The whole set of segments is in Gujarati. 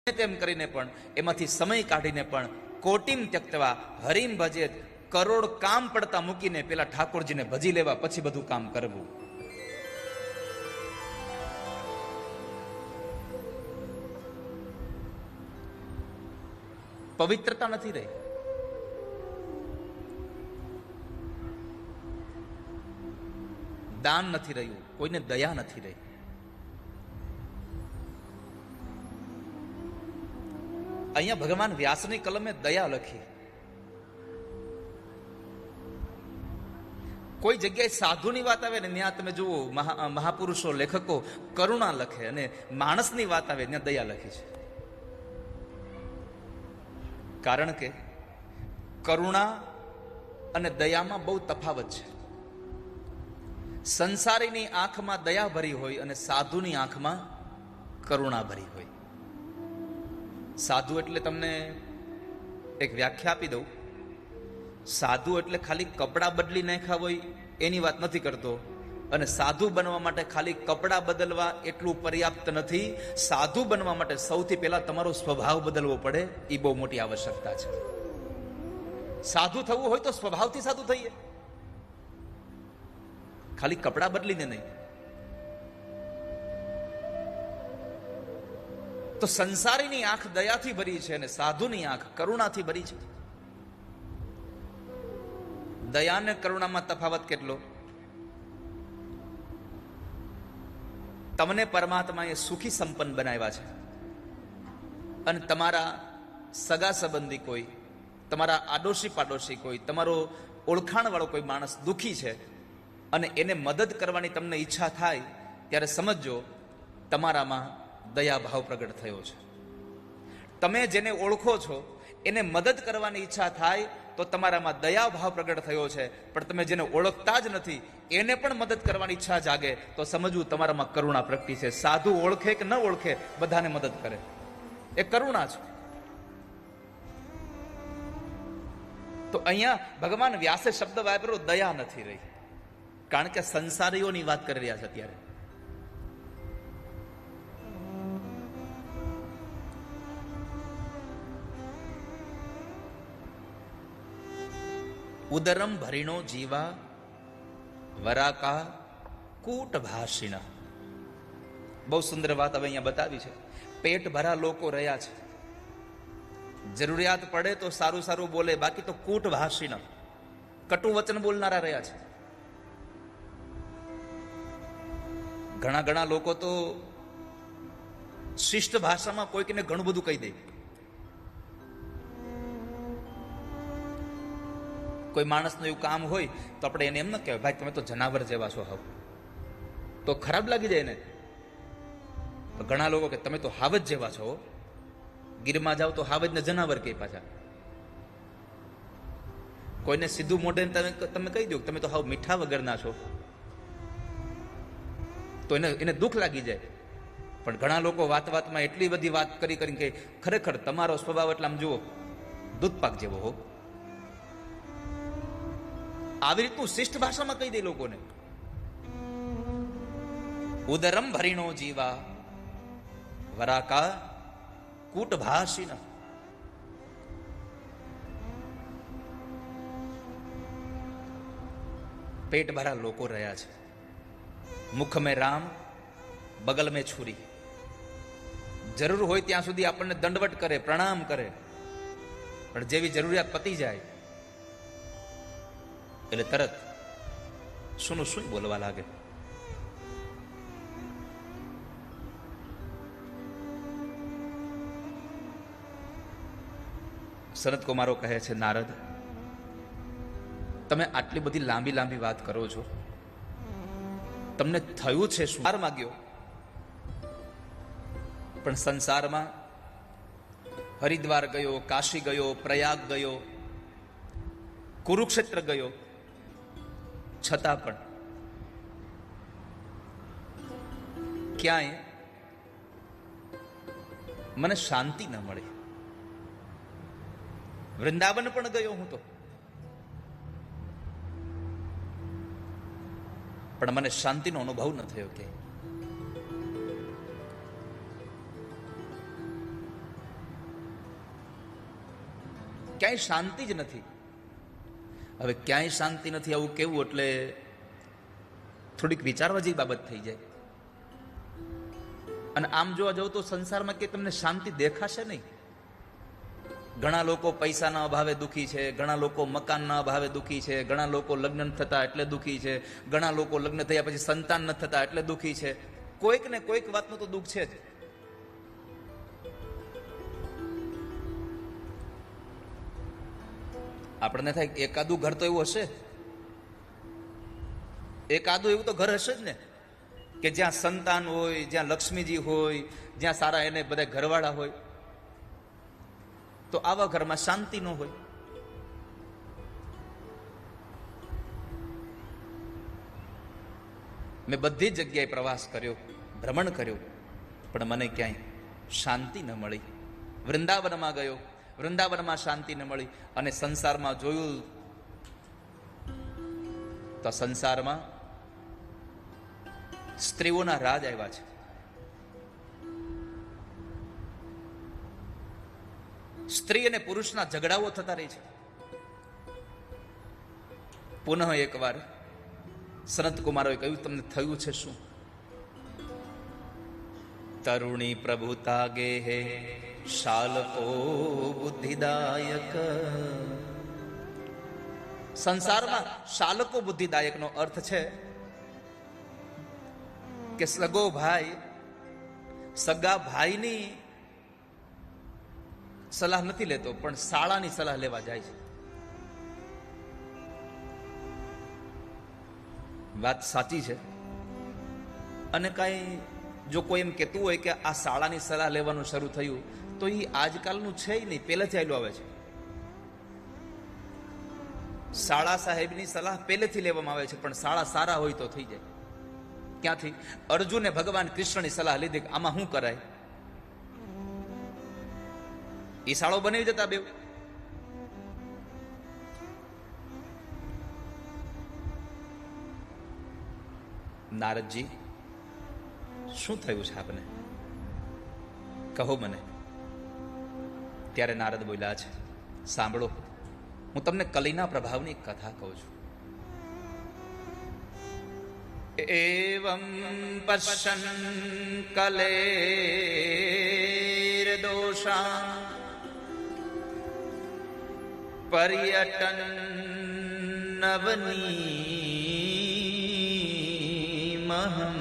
તેમ કરીને પણ એમાંથી સમય કાઢીને પણ કોટીમ ત્યક્તવા હરિમ ભજેત, કરોડ કામ પડતા મૂકીને પેલા ઠાકોરજીને ભજી લેવા, પછી બધું કામ કરવું. પવિત્રતા નથી રહી. દાન નથી રહ્યું, કોઈને દયા નથી રહી. અહીંયા ભગવાન વ્યાસની કલમે દયા લખી. કોઈ જગ્યાએ સાધુની વાત આવે ને ત્યાં તમે જુઓ મહાપુરુષો લેખકો કરુણા લખે, અને માણસની વાત આવે ત્યાં દયા લખી છે. કારણ કે કરુણા અને દયામાં બહુ તફાવત છે. સંસારીની આંખમાં દયા ભરી હોય અને સાધુની આંખમાં કરુણા ભરી હોય. સાધુ એટલે તમને એક વ્યાખ્યા આપી દઉં. સાધુ એટલે ખાલી કપડાં બદલી નાખ્યા હોય એની વાત નથી કરતો, અને સાધુ બનવા માટે ખાલી કપડાં બદલવા એટલું પર્યાપ્ત નથી. સાધુ બનવા માટે સૌથી પહેલા તમારો સ્વભાવ બદલવો પડે, એ બહુ મોટી આવશ્યકતા છે. સાધુ થવું હોય તો સ્વભાવથી સાધુ થઈએ, ખાલી કપડાં બદલીને નહીં. તો સંસારીની આંખ દયાથી ભરી છે અને સાધુની આંખ કરુણાથી ભરી છે. દયા અને કરુણામાં તફાવત કેટલો? તમને પરમાત્માએ સુખી સંપન્ન બનાવ્યા છે, અને તમારા સગા સંબંધી કોઈ, તમારા આડોશી પાડોશી કોઈ, તમારો ઓળખાણ વાળો કોઈ માણસ દુઃખી છે અને એને મદદ કરવાની તમને ઈચ્છા થાય, ત્યારે સમજો તમારામાં દયા ભાવ પ્રગટ થયો છે. તમે જેને ઓળખો છો એને મદદ કરવાની ઈચ્છા થાય તો તમારામાં દયા ભાવ પ્રગટ થયો છે. પણ તમે જેને ઓળખતા જ નથી એને પણ મદદ કરવાની ઈચ્છા જાગે તો સમજવું તમારામાં કરુણા પ્રગટી છે. સાધુ ઓળખે કે ન ઓળખે બધાને મદદ કરે, એ કરુણા છે. તો અહીંયા ભગવાન વ્યાસે શબ્દ વાપર્યો દયા નથી રહી, કારણ કે સંસારીઓની વાત કરી રહ્યા છે. અત્યારે ઉદરમ ભરીણો જીવા વરાકા કૂટ ભાષિણ. બહુ સુંદર વાત હવે અહીંયા બતાવી છે. પેટ ભરા લોકો રહ્યા છે, જરૂરિયાત પડે તો સારું સારું બોલે, બાકી તો કૂટ ભાષિણ, કટુ વચન બોલનારા રહ્યા છે. ઘણા ઘણા લોકો તો શિષ્ટ ભાષામાં કોઈકને ઘણું બધું કહી દે. કોઈ માણસનું એવું કામ હોય તો આપણે એને એમ ન કહેવાય, ભાઈ તમે તો જનાવર જેવા છો હાવ, તો ખરાબ લાગી જાય ને. તો ઘણા લોકો કે તમે તો હાવજ જેવા છો, ગીરમાં જાઓ તો હાવજ ને જનાવર કે પાછા. કોઈને સીધું મોઢે તમે કહી દો તમે તો હાવ મીઠા વગરના છો, તો એને દુઃખ લાગી જાય. પણ ઘણા લોકો વાત વાતમાં એટલી બધી વાત કરી કરીને કે ખરેખર તમારો સ્વભાવ એટલે આમ જુઓ દૂધપાક જેવો હો. આવી રીતનું શિષ્ટ ભાષામાં કહી દે લોકોને. ઉદરમ ભરીણો જીવા વરાકા કૂટ ભાષિણ. પેટ ભરા લોકો રહ્યા છે, મુખ મેં રામ બગલ મેં છુરી. જરૂર હોય ત્યાં સુધી આપણને દંડવટ કરે, પ્રણામ કરે, પણ જેવી જરૂરિયાત પતી જાય એટલે તરત શું બોલવા લાગે. સનત કુમારો કહે છે, નારદ તમે આટલી બધી લાંબી લાંબી વાત કરો છો, તમને થયું છે શું? માગ્યો પણ સંસારમાં હરિદ્વાર ગયો, કાશી ગયો, પ્રયાગ ગયો, કુરુક્ષેત્ર ગયો, છતાં પણ ક્યાંય મને શાંતિ ન મળી. વૃંદાવન પણ ગયો હું તો, પણ મને શાંતિનો અનુભવ ન થયો. કે ક્યાંય શાંતિ જ નથી. હવે ક્યાંય શાંતિ નથી આવું કેવું એટલે થોડીક વિચારવા જેવી બાબત થઈ જાય. અને આમ જોવા જાવ તો સંસારમાં કે તમને શાંતિ દેખાશે નહીં. ઘણા લોકો પૈસાના અભાવે દુઃખી છે, ઘણા લોકો મકાનના અભાવે દુઃખી છે, ઘણા લોકો લગ્ન થતા એટલે દુઃખી છે, ઘણા લોકો લગ્ન થયા પછી સંતાન ન થતા એટલે દુઃખી છે. કોઈક ને કોઈક વાતનું તો દુઃખ છે જ. આપણને થાય એકાદું ઘર તો એવું હશે, એકાદું એવું તો ઘર હશે જ ને કે જ્યાં સંતાન હોય, જ્યાં લક્ષ્મીજી હોય, જ્યાં સારા એને બધા ઘરવાળા હોય. તો આવા ઘરમાં શાંતિ ન હોય. મેં બધી જ જગ્યાએ પ્રવાસ કર્યો, ભ્રમણ કર્યું, પણ મને ક્યાંય શાંતિ ન મળી. વૃંદાવનમાં ગયો, વૃંદાવનમાં શાંતિ ન મળી. અને સંસારમાં જોયું તો સંસારમાં સ્ત્રીઓના રાજ આવ્યા છે. સ્ત્રી અને પુરુષના ઝઘડાઓ થતા રહે છે. પુનઃ એકવાર સનત કુમારોએ કહ્યું, તમને થયું છે શું? તરુણી પ્રભુતા ગે હે શાલકો બુદ્ધિદાયક. સંસારમાં શાલકો બુદ્ધિદાયક નો અર્થ છે કે સગો ભાઈ સગા ભાઈની સલાહ નથી લેતો, પણ શાળાની સલાહ લેવા જાય છે. વાત સાચી છે. અને કાંઈ જો કોઈ એમ કહેતું હોય કે આ શાળાની સલાહ લેવાનું શરૂ થયું, તો એ આજકાલનું છે નહીં, પહેલેથી આવેલું આવે છે. શાળા સાહેબની સલાહ પહેલેથી લેવામાં આવે છે, પણ શાળા સારા હોય તો થઈ જાય. ક્યાંથી? અર્જુને ભગવાન કૃષ્ણની સલાહ લીધી કે આમાં શું કરાય, એ શાળો બનાવી દેતા બે. નારદજી, શું થયું છે આપને? કહો મને. ત્યારે નારદ બોલ્યા છે, સાંભળો, હું તમને કલીના પ્રભાવની કથા કહું છું. એવં પશ્યન કલેર દોષા પર્યટન નવની મહમ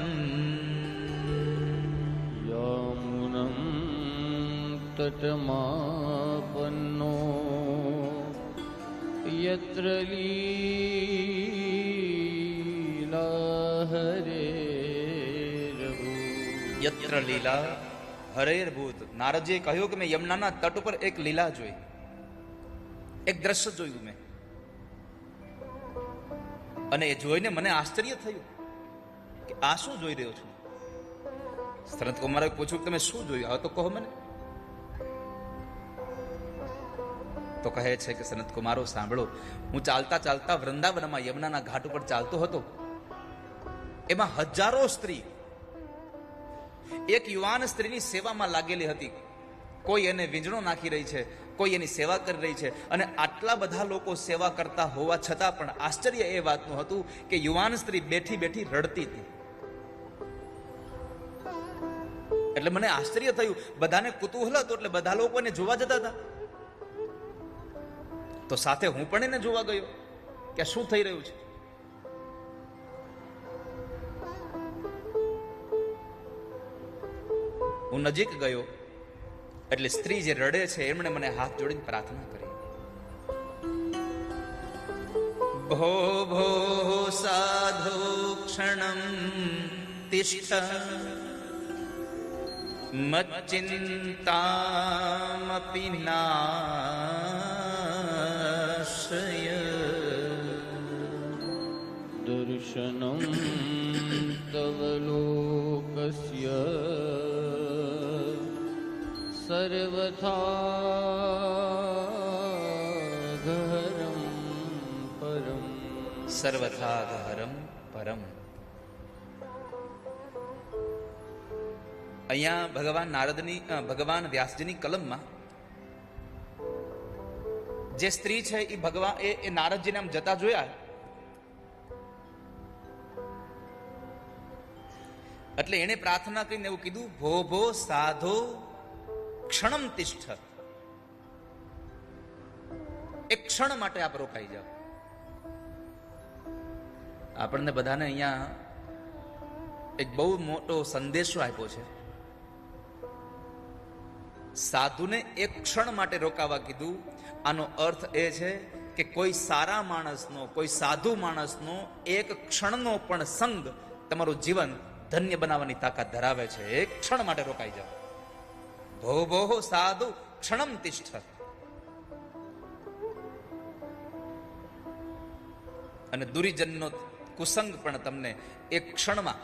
યામુનમ તટમાપન્નો યત્ર લીલા હરેર્ભૂત. યત્ર લીલા હરેર્ભૂત. નારદજીએ કહ્યું કે મેં યમુનાના તટ ઉપર એક લીલા જોઈ, એક દ્રશ્ય જોયું મેં, અને એ જોઈને મને આશ્ચર્ય થયું કે આ શું જોઈ રહ્યો છું. સનત કુમારે પૂછ્યું કે તમે શું જોયું, હવે તો કહો મને. તો કહે છે કે સનત કુમારો સાંભળો, હું ચાલતા ચાલતા વૃંદાવનમાં યમુનાના ઘાટ ઉપર ચાલતો હતો. એમાં હજારો સ્ત્રી એક યુવાન સ્ત્રીની સેવામાં લાગેલી હતી. કોઈ એને વીંજણો નાખી રહી છે, કોઈ એની સેવા કરી રહી છે. અને આટલા બધા લોકો સેવા કરતા હોવા છતાં પણ આશ્ચર્ય એ વાતનું હતું કે યુવાન સ્ત્રી બેઠી બેઠી રડતી હતી. એટલે મને આશ્ચર્ય થયું. બધાને કુતૂહલ હતું એટલે બધા લોકો એને જોવા જતા હતા. તો સાથે હું પણ એને જોવા ગયો કે શું થઈ રહ્યું છે. હું નજીક ગયો એટલે સ્ત્રી જે રડે છે એમણે મને હાથ જોડીને પ્રાર્થના કરી, ભો ભો સાધુ ક્ષણમ તિષ્ઠ મચ્ચિંતામપિ નાશય દર્શનમ તવ લોકસ્ય સર્વથા ગહરમ પરમ. સર્વથા ગહરમ પરમ. અહીંયા ભગવાન નારદની ભગવાન વ્યાસજીની કલમમાં જે સ્ત્રી છે એ ભગવાન એ નારદજીને આમ જતા જોયા એટલે એને પ્રાર્થના કરીને એવું કીધું, ભો ભો સાધો ક્ષણમ તિષ્ઠ, એક ક્ષણ માટે આપ રોકાઈ જાઓ. આપણને બધાને અહીંયા એક બહુ મોટો સંદેશો આપ્યો છે. સાધુને એક ક્ષણ માટે રોકાવા કીધું. આનો અર્થ એ છે કે કોઈ સારા માણસનો, કોઈ સાધુ માણસનો એક ક્ષણનો પણ સંગ તમારું જીવન ધન્ય બનાવવાની તાકાત ધરાવે છે. એક ક્ષણ માટે રોકાઈ જાઓ. ભો ભો સાધુ ક્ષણમ તિષ્ઠ. અને દુરીજનનો કુસંગ પણ તમને એક ક્ષણમાં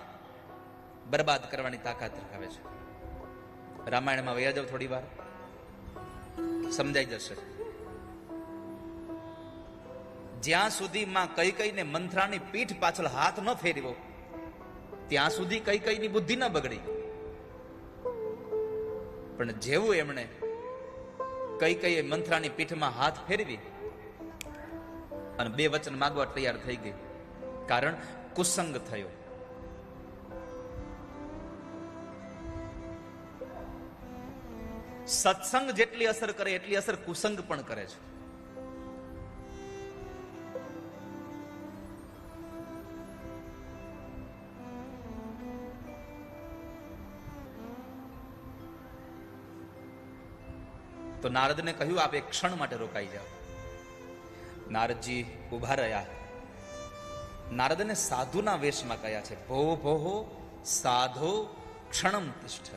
બરબાદ કરવાની તાકાત ધરાવે છે. રામાયણમાં વયા જાવ થોડી વાર, સમજાઈ જશે. જ્યાં સુધી માં કૈકેયીને મંથરાની પીઠ પાછળ હાથ ન ફેરવ્યો ત્યાં સુધી કૈકેયીની બુદ્ધિ ન બગડી. પણ જેવું એમણે કૈકેયીએ મંથરાની પીઠમાં હાથ ફેરવી અને બે વચન માંગવા તૈયાર થઈ ગઈ, કારણ કુસંગ થયો. સત્સંગ જેટલી અસર કરે એટલી અસર કુસંગ પણ કરે છે. તો નારદને કહ્યું, આપ એક ક્ષણ માટે રોકાઈ જાઓ. નારદજી ઉભા રહ્યા. નારદને સાધુના વેશમાં કયા છે, ભો ભો સાધો ક્ષણમ તિષ્ઠ.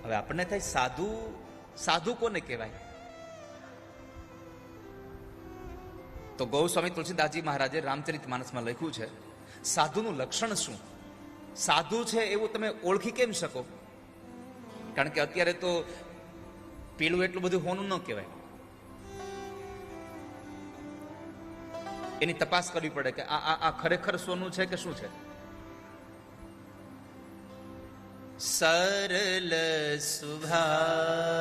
હવે આપણને થાય સાધુ, સાધુ કોને કહેવાય? તો ગૌસ્વામી તુલસીદાસજી મહારાજે રામચરિતમાનસમાં લખ્યું છે, સાધુનું લક્ષણ શું? સાધુ છે એવું તમે ઓળખી કેમ શકો? કારણ કે અત્યારે તો પીળું એટલું બધું હોનું ન કહેવાય. એની તપાસ કરવી પડે કે આ ખરેખર સોનું છે કે શું છે. સરલ સુભાવન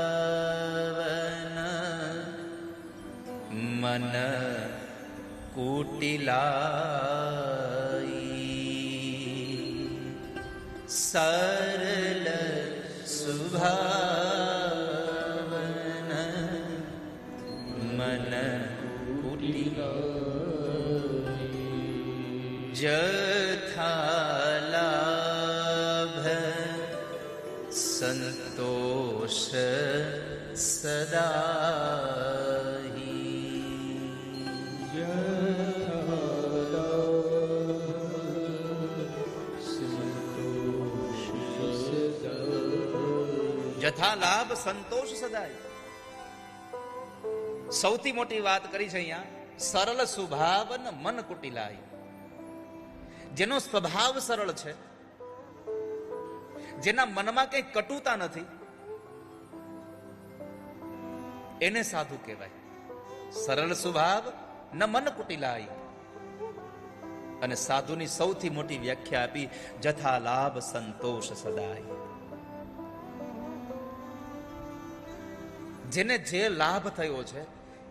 મન કુટિલાઈ, સરલ સુભાવન મન કુટિલાઈ, જથાલાભ સંતોષ સદાહી, જથાલાભ સંતોષ સદાય. સૌથી મોટી વાત કરી છે અહીંયા, સરળ સ્વભાવન મન કુટિલાય. જેનો સ્વભાવ સરળ છે, જેના મનમાં કઈ કટુતા નથી, એને સાધુ કહેવાય. સરળ સ્વભાવ ન મન કુટિલાય. અને સાધુની સૌથી મોટી વ્યાખ્યા આપી, જથા લાભ સંતોષ સદાય. જેને જે લાભ થયો છે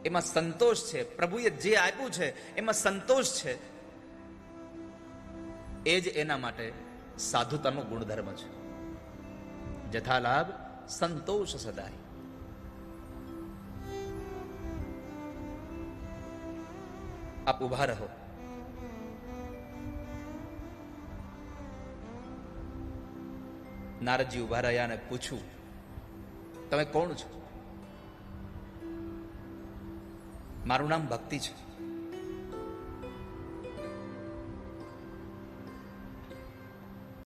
એમાં સંતોષ છે, પ્રભુએ જે આપ્યું છે એમાં સંતોષ છે, એ જ એના માટે સાધુતાનો ગુણધર્મ છે. જથા લાભ સંતોષ સદાય. આપ ઉભા રહો. નારદજી ઉભા રહ્યા અને પૂછ્યું, તમે કોણ છો? મારું નામ ભક્તિ છે.